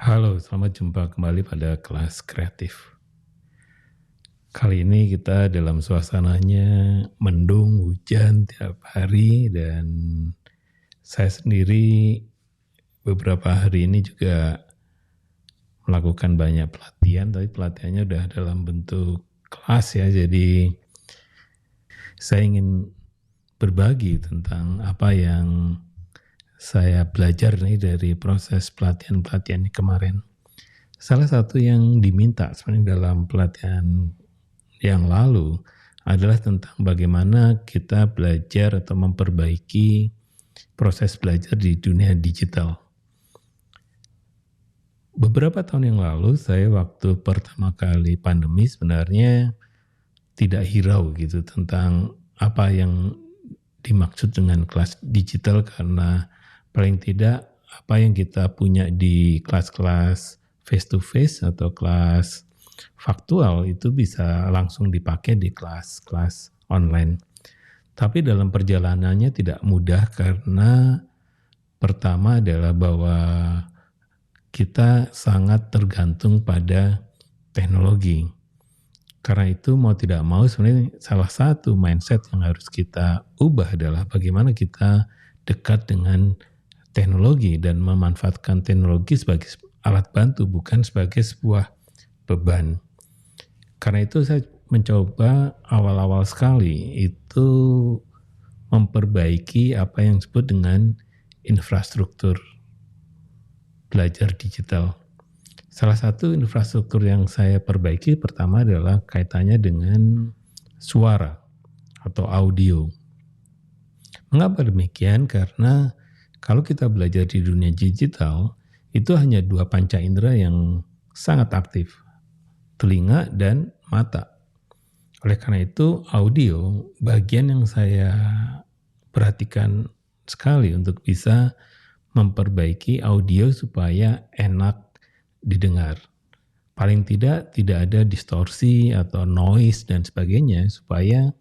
Halo, selamat jumpa kembali pada kelas kreatif. Kali ini kita dalam suasananya mendung, hujan tiap hari dan saya sendiri beberapa hari ini juga melakukan banyak pelatihan, tapi pelatihannya udah dalam bentuk kelas ya. Jadi saya ingin berbagi tentang apa yang saya belajar nih dari proses pelatihan-pelatihan kemarin. Salah satu yang diminta sebenarnya dalam pelatihan yang lalu adalah tentang bagaimana kita belajar atau memperbaiki proses belajar di dunia digital. Beberapa tahun yang lalu saya waktu pertama kali pandemi sebenarnya tidak hirau gitu tentang apa yang dimaksud dengan kelas digital, karena paling tidak apa yang kita punya di kelas-kelas face to face atau kelas faktual itu bisa langsung dipakai di kelas-kelas online. Tapi dalam perjalanannya tidak mudah karena pertama adalah bahwa kita sangat tergantung pada teknologi. Karena itu mau tidak mau sebenarnya salah satu mindset yang harus kita ubah adalah bagaimana kita dekat dengan teknologi dan memanfaatkan teknologi sebagai alat bantu, bukan sebagai sebuah beban. Karena itu saya mencoba awal-awal sekali itu memperbaiki apa yang disebut dengan infrastruktur belajar digital. Salah satu infrastruktur yang saya perbaiki pertama adalah kaitannya dengan suara atau audio. Mengapa demikian? Karena kalau kita belajar di dunia digital, itu hanya dua panca indera yang sangat aktif, telinga dan mata. Oleh karena itu, audio bagian yang saya perhatikan sekali untuk bisa memperbaiki audio supaya enak didengar. Paling tidak ada distorsi atau noise dan sebagainya, supaya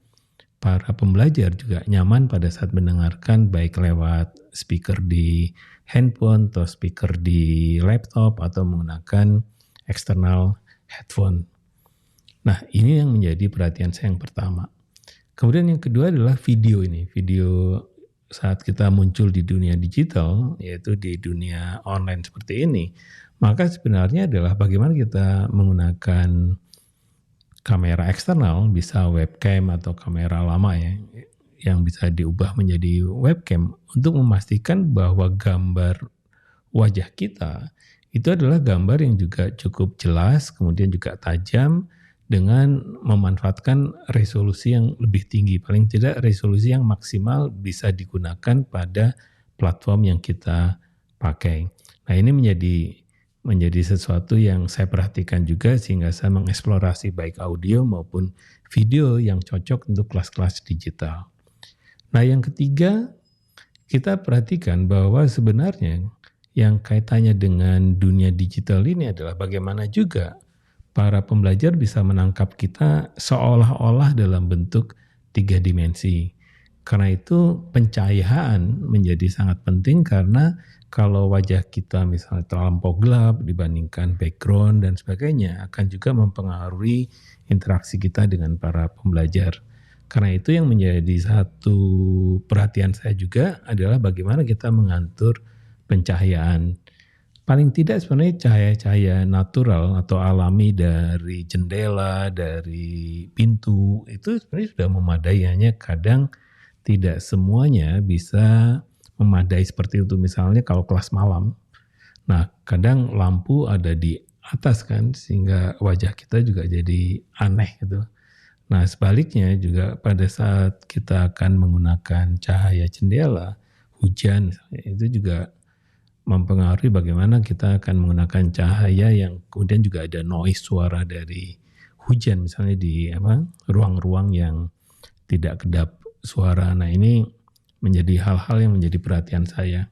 para pembelajar juga nyaman pada saat mendengarkan, baik lewat speaker di handphone atau speaker di laptop atau menggunakan eksternal headphone. Nah, ini yang menjadi perhatian saya yang pertama. Kemudian yang kedua adalah video ini. Video saat kita muncul di dunia digital, yaitu di dunia online seperti ini, maka sebenarnya adalah bagaimana kita menggunakan kamera eksternal, bisa webcam atau kamera lama ya, yang bisa diubah menjadi webcam untuk memastikan bahwa gambar wajah kita itu adalah gambar yang juga cukup jelas, kemudian juga tajam, dengan memanfaatkan resolusi yang lebih tinggi. Paling tidak resolusi yang maksimal bisa digunakan pada platform yang kita pakai. Nah, ini menjadi sesuatu yang saya perhatikan juga, sehingga saya mengeksplorasi baik audio maupun video yang cocok untuk kelas-kelas digital. Nah, yang ketiga, kita perhatikan bahwa sebenarnya yang kaitannya dengan dunia digital ini adalah bagaimana juga para pembelajar bisa menangkap kita seolah-olah dalam bentuk 3 dimensi. Karena itu pencahayaan menjadi sangat penting, karena kalau wajah kita misalnya terlampau gelap dibandingkan background dan sebagainya, akan juga mempengaruhi interaksi kita dengan para pembelajar. Karena itu yang menjadi satu perhatian saya juga adalah bagaimana kita mengatur pencahayaan. Paling tidak sebenarnya cahaya-cahaya natural atau alami dari jendela, dari pintu, itu sebenarnya sudah memadai, hanya kadang tidak semuanya bisa memadai seperti itu. Misalnya kalau kelas malam, nah kadang lampu ada di atas kan, sehingga wajah kita juga jadi aneh gitu. Nah, sebaliknya juga pada saat kita akan menggunakan cahaya jendela, hujan itu juga mempengaruhi bagaimana kita akan menggunakan cahaya yang kemudian juga ada noise suara dari hujan misalnya di ruang-ruang yang tidak kedap suara. Nah, ini menjadi hal-hal yang menjadi perhatian saya.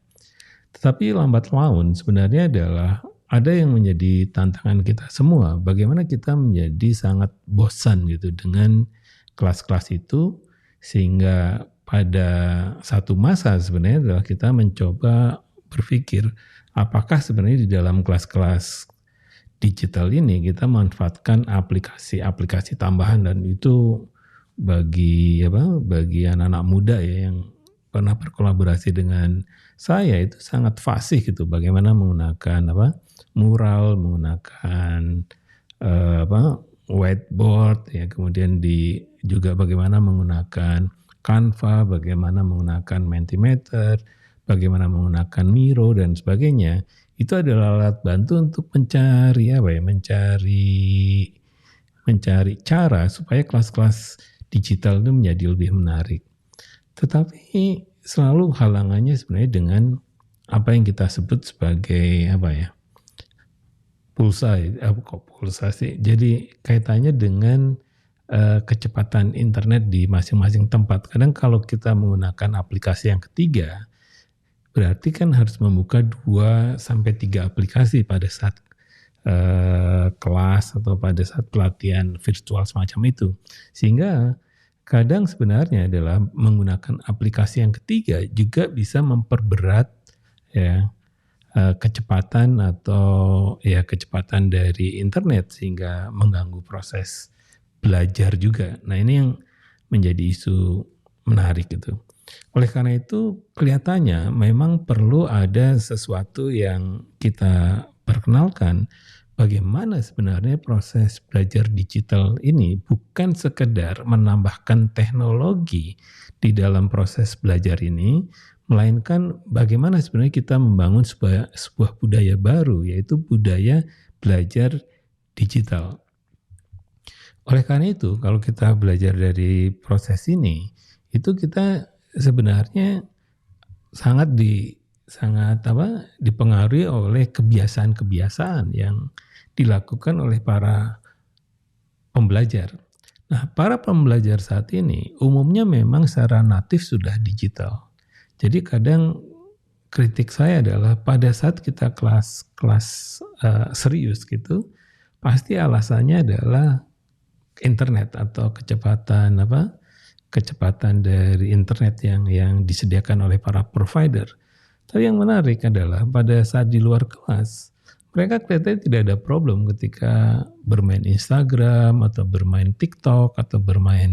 Tetapi lambat laun sebenarnya adalah ada yang menjadi tantangan kita semua. Bagaimana kita menjadi sangat bosan gitu dengan kelas-kelas itu, sehingga pada satu masa sebenarnya adalah kita mencoba berpikir, apakah sebenarnya di dalam kelas-kelas digital ini kita manfaatkan aplikasi-aplikasi tambahan, dan itu bagi anak-anak muda ya yang pernah berkolaborasi dengan saya itu sangat fasih gitu, bagaimana menggunakan mural, menggunakan whiteboard ya, kemudian juga bagaimana menggunakan Canva, bagaimana menggunakan Mentimeter, bagaimana menggunakan Miro dan sebagainya. Itu adalah alat bantu untuk mencari cara supaya kelas-kelas digital itu menjadi lebih menarik. Tetapi selalu halangannya sebenarnya dengan apa yang kita sebut sebagai pulsa sih. Jadi kaitannya dengan kecepatan internet di masing-masing tempat. Kadang kalau kita menggunakan aplikasi yang ketiga, berarti kan harus membuka 2-3 aplikasi pada saat kelas atau pada saat pelatihan virtual semacam itu. Sehingga kadang sebenarnya adalah menggunakan aplikasi yang ketiga juga bisa memperberat ya kecepatan kecepatan dari internet, sehingga mengganggu proses belajar juga. Nah, ini yang menjadi isu menarik itu. Oleh karena itu kelihatannya memang perlu ada sesuatu yang kita perkenalkan, bagaimana sebenarnya proses belajar digital ini bukan sekedar menambahkan teknologi di dalam proses belajar ini, melainkan bagaimana sebenarnya kita membangun sebuah budaya baru, yaitu budaya belajar digital. Oleh karena itu, kalau kita belajar dari proses ini, itu kita sebenarnya sangat dipengaruhi oleh kebiasaan-kebiasaan yang dilakukan oleh para pembelajar. Nah, para pembelajar saat ini umumnya memang secara natif sudah digital. Jadi kadang kritik saya adalah pada saat kita kelas serius gitu, pasti alasannya adalah internet atau kecepatan dari internet yang disediakan oleh para provider. Tapi yang menarik adalah pada saat di luar kelas, mereka kelihatannya tidak ada problem ketika bermain Instagram atau bermain TikTok atau bermain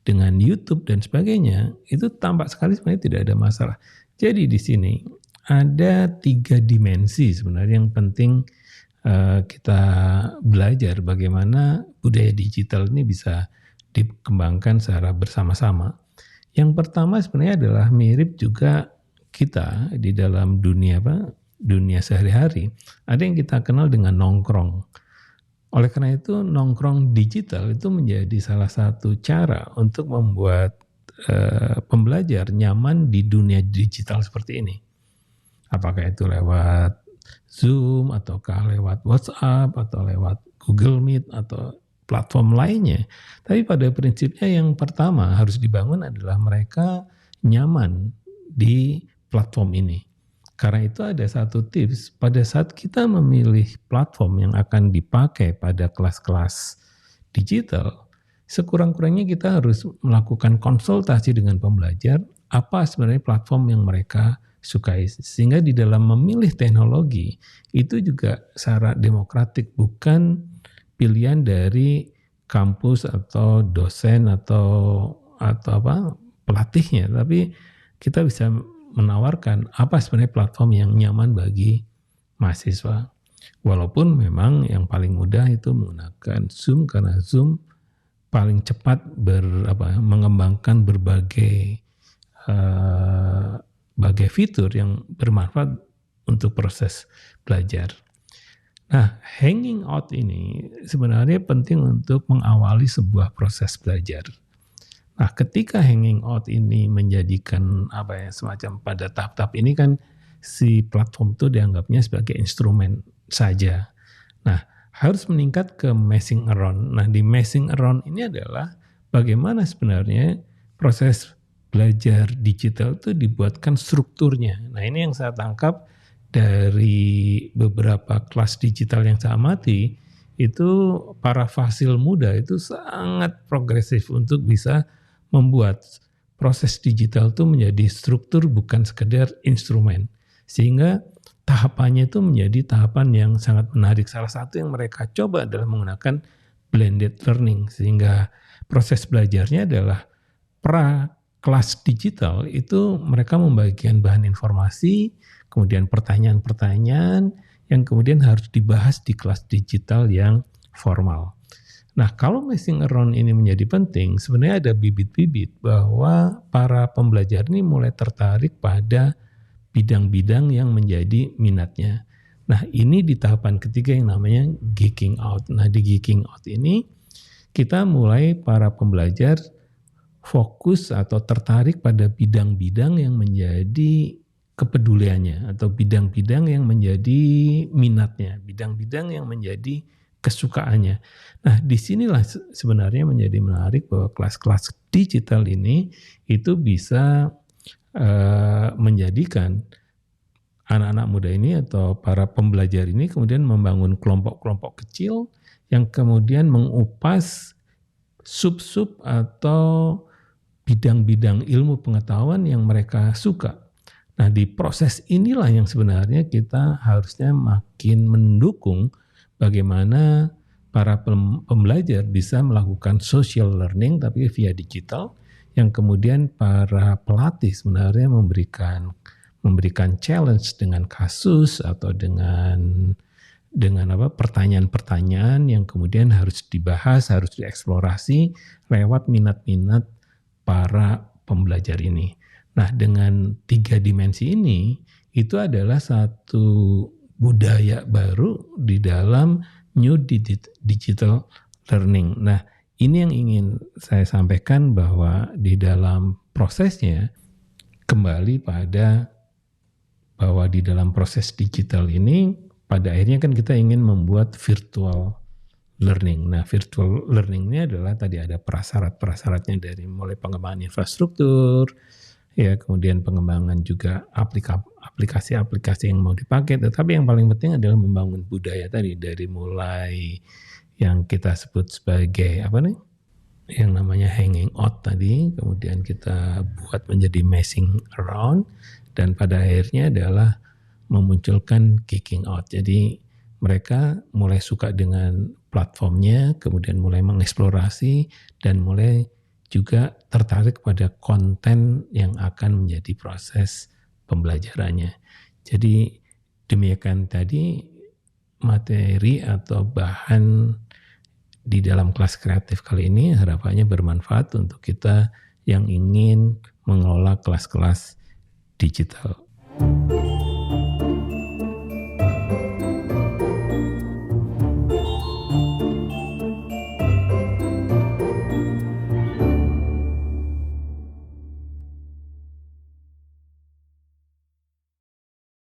dengan YouTube dan sebagainya. Itu tampak sekali sebenarnya tidak ada masalah. Jadi di sini ada 3 dimensi sebenarnya yang penting kita belajar bagaimana budaya digital ini bisa dikembangkan secara bersama-sama. Yang pertama sebenarnya adalah mirip juga kita di dalam dunia sehari-hari. Ada yang kita kenal dengan nongkrong. Oleh karena itu nongkrong digital itu menjadi salah satu cara untuk membuat pembelajar nyaman di dunia digital seperti ini. Apakah itu lewat Zoom, ataukah lewat WhatsApp, atau lewat Google Meet, atau platform lainnya. Tapi pada prinsipnya yang pertama harus dibangun adalah mereka nyaman di platform ini. Karena itu ada satu tips, pada saat kita memilih platform yang akan dipakai pada kelas-kelas digital, sekurang-kurangnya kita harus melakukan konsultasi dengan pembelajar, apa sebenarnya platform yang mereka sukai, sehingga di dalam memilih teknologi itu juga secara demokratik, bukan pilihan dari kampus atau dosen atau pelatihnya, tapi kita bisa menawarkan apa sebenarnya platform yang nyaman bagi mahasiswa. Walaupun memang yang paling mudah itu menggunakan Zoom, karena Zoom paling cepat mengembangkan berbagai fitur yang bermanfaat untuk proses belajar. Nah, hanging out ini sebenarnya penting untuk mengawali sebuah proses belajar. Nah, ketika hanging out ini menjadikan semacam pada tahap-tahap ini kan si platform itu dianggapnya sebagai instrumen saja. Nah, harus meningkat ke messing around. Nah, di messing around ini adalah bagaimana sebenarnya proses belajar digital itu dibuatkan strukturnya. Nah, ini yang saya tangkap dari beberapa kelas digital yang saya amati, itu para fasil muda itu sangat progresif untuk bisa membuat proses digital itu menjadi struktur, bukan sekedar instrumen. Sehingga tahapannya itu menjadi tahapan yang sangat menarik. Salah satu yang mereka coba adalah menggunakan blended learning, sehingga proses belajarnya adalah kelas digital itu mereka membagikan bahan informasi, kemudian pertanyaan-pertanyaan yang kemudian harus dibahas di kelas digital yang formal. Nah, kalau messing around ini menjadi penting, sebenarnya ada bibit-bibit bahwa para pembelajar ini mulai tertarik pada bidang-bidang yang menjadi minatnya. Nah, ini di tahapan ketiga yang namanya geeking out. Nah, di geeking out ini kita mulai para pembelajar fokus atau tertarik pada bidang-bidang yang menjadi kepeduliannya atau bidang-bidang yang menjadi minatnya, bidang-bidang yang menjadi kesukaannya. Nah, disinilah sebenarnya menjadi menarik bahwa kelas-kelas digital ini itu bisa menjadikan anak-anak muda ini atau para pembelajar ini kemudian membangun kelompok-kelompok kecil yang kemudian mengupas sub-sub atau bidang-bidang ilmu pengetahuan yang mereka suka. Nah, di proses inilah yang sebenarnya kita harusnya makin mendukung bagaimana para pembelajar bisa melakukan social learning tapi via digital, yang kemudian para pelatih sebenarnya memberikan challenge dengan kasus atau dengan pertanyaan-pertanyaan yang kemudian harus dibahas, harus dieksplorasi lewat minat-minat para pembelajar ini. Nah, dengan 3 dimensi ini, itu adalah satu budaya baru di dalam new digital learning. Nah, ini yang ingin saya sampaikan bahwa di dalam prosesnya, kembali pada bahwa di dalam proses digital ini, pada akhirnya kan kita ingin membuat virtual learning. Nah, virtual learning ini adalah tadi ada prasyarat-prasyaratnya dari mulai pengembangan infrastruktur, ya kemudian pengembangan juga aplikasi-aplikasi yang mau dipakai. Tetapi yang paling penting adalah membangun budaya tadi dari mulai yang kita sebut sebagai yang namanya hanging out tadi, kemudian kita buat menjadi messing around, dan pada akhirnya adalah memunculkan geeking out. Jadi mereka mulai suka dengan platformnya, kemudian mulai mengeksplorasi dan mulai juga tertarik pada konten yang akan menjadi proses pembelajarannya. Jadi demikian tadi materi atau bahan di dalam kelas kreatif kali ini harapannya bermanfaat untuk kita yang ingin mengelola kelas-kelas digital.